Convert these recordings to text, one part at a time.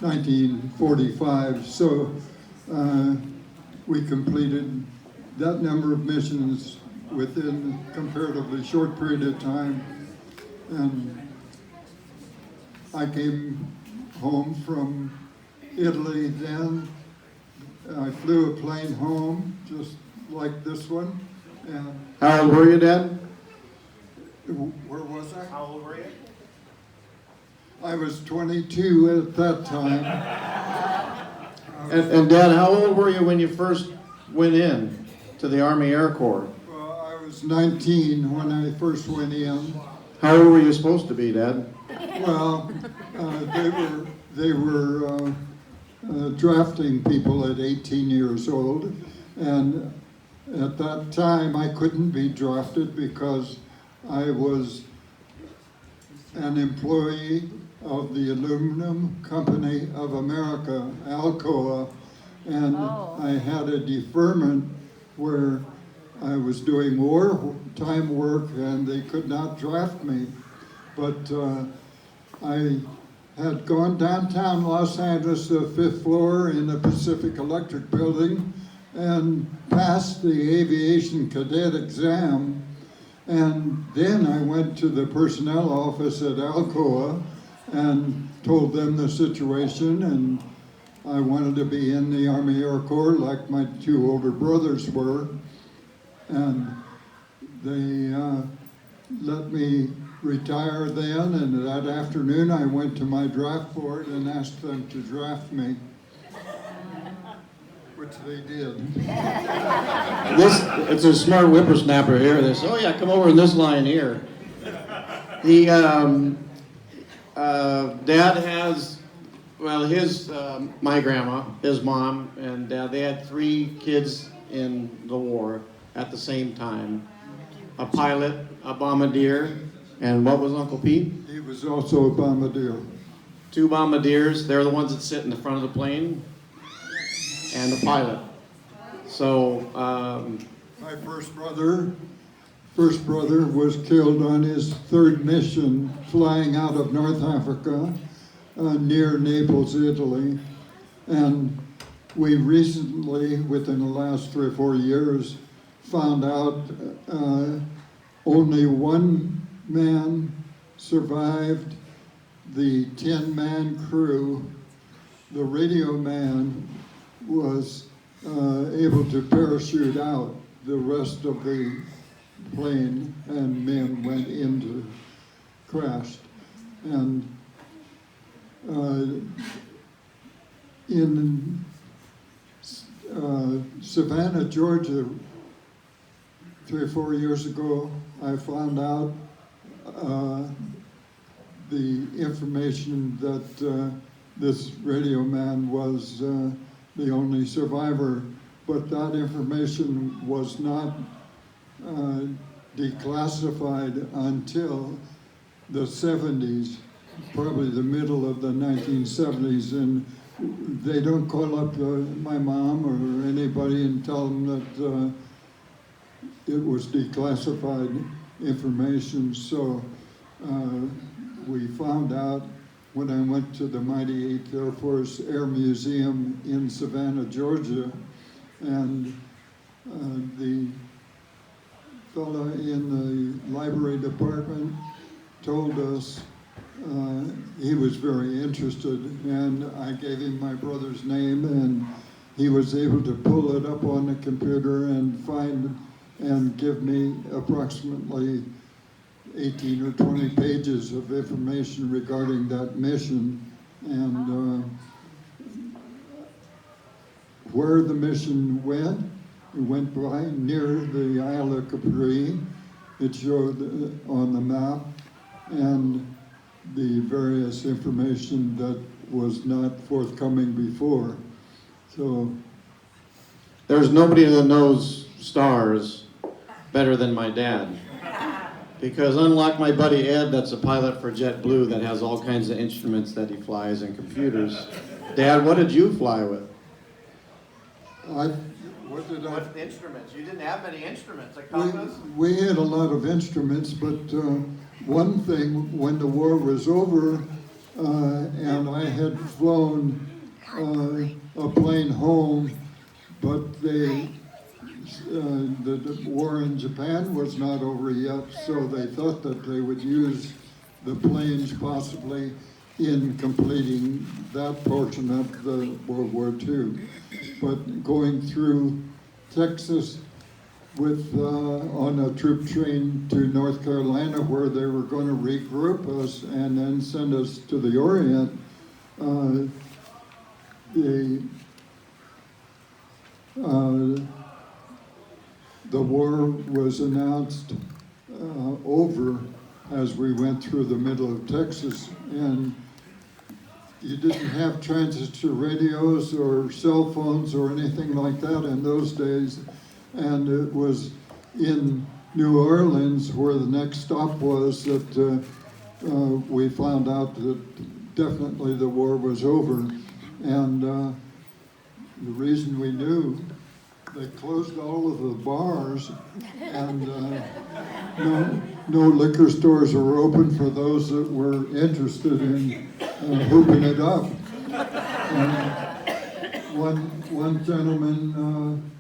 1945. So we completed that number of missions within a comparatively short period of time. And I came home from Italy then. I flew a plane home, just like this one. And How old were you, Dad? where was I? How old were you? I was 22 at that time. And Dad, how old were you when you first went in to the Army Air Corps? Well, I was 19 when I first went in. How old were you supposed to be, Dad? Well, they were drafting people at 18 years old, and at that time I couldn't be drafted because I was an employee of the Aluminum Company of America, Alcoa, and I had a deferment where I was doing wartime work and they could not draft me. But I had gone downtown Los Angeles to the 5th floor in the Pacific Electric building and passed the aviation cadet exam. And then I went to the personnel office at Alcoa and told them the situation, and I wanted to be in the Army Air Corps like my two older brothers were. And they let me retire then, and that afternoon I went to my draft board and asked them to draft me, which they did. It's a smart whippersnapper here. They say, oh yeah, come over in this line here. The Dad has, well, my grandma, his mom, and Dad, they had 3 kids in the war at the same time. A pilot, a bombardier, and what was Uncle Pete? He was also a bombardier. 2 bombardiers. They're the ones that sit in the front of the plane, and a pilot. So, My first brother was killed on his 3rd mission flying out of North Africa near Naples, Italy. And we recently, within the last 3 or 4 years, found out only 1 man survived the 10-man crew. The radio man was able to parachute out. The rest of the plane and men went into, crashed. And in Savannah, Georgia, 3 or 4 years ago, I found out the information that this radio man was the only survivor, but that information was not declassified until the 70s, probably the middle of the 1970s, and they don't call up my mom or anybody and tell them that it was declassified information. So we found out when I went to the mighty 8th Air Force Air Museum in Savannah, Georgia, and the fellow in the library department told us he was very interested, and I gave him my brother's name, and he was able to pull it up on the computer and find and give me approximately 18 or 20 pages of information regarding that mission and where the mission went. It went by near the Isle of Capri. It showed on the map and the various information that was not forthcoming before. So there's nobody that knows stars better than my dad. Because unlike my buddy Ed, that's a pilot for JetBlue that has all kinds of instruments that he flies and computers. Dad, what did you fly with? What instruments? You didn't have many instruments, we had a lot of instruments, but one thing, when the war was over, and I had flown a plane home, but the war in Japan was not over yet, so they thought that they would use the planes possibly in completing that portion of the World War II. But going through Texas with on a troop train to North Carolina, where they were going to regroup us and then send us to the Orient, the war was announced over as we went through the middle of Texas, and you didn't have transistor radios or cell phones or anything like that in those days, and it was in New Orleans where the next stop was that we found out that definitely the war was over. And the reason we knew, they closed all of the bars, and no liquor stores were open for those that were interested in hooping it up. One gentleman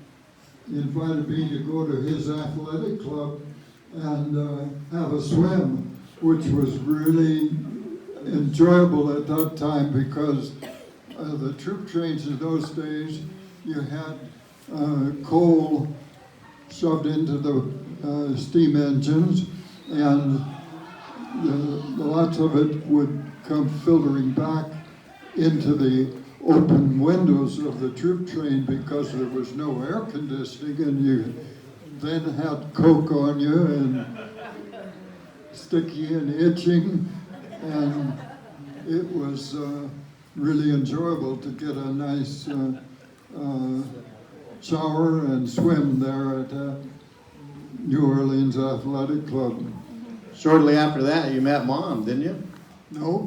invited me to go to his athletic club and have a swim, which was really enjoyable at that time because the troop trains in those days, you had coal shoved into the steam engines, and lots of it would come filtering back into the open windows of the troop train because there was no air conditioning, and you then had coke on you and sticky and itching, and it was really enjoyable to get a nice shower and swim there at New Orleans Athletic Club. Shortly after that, you met Mom, didn't you? No,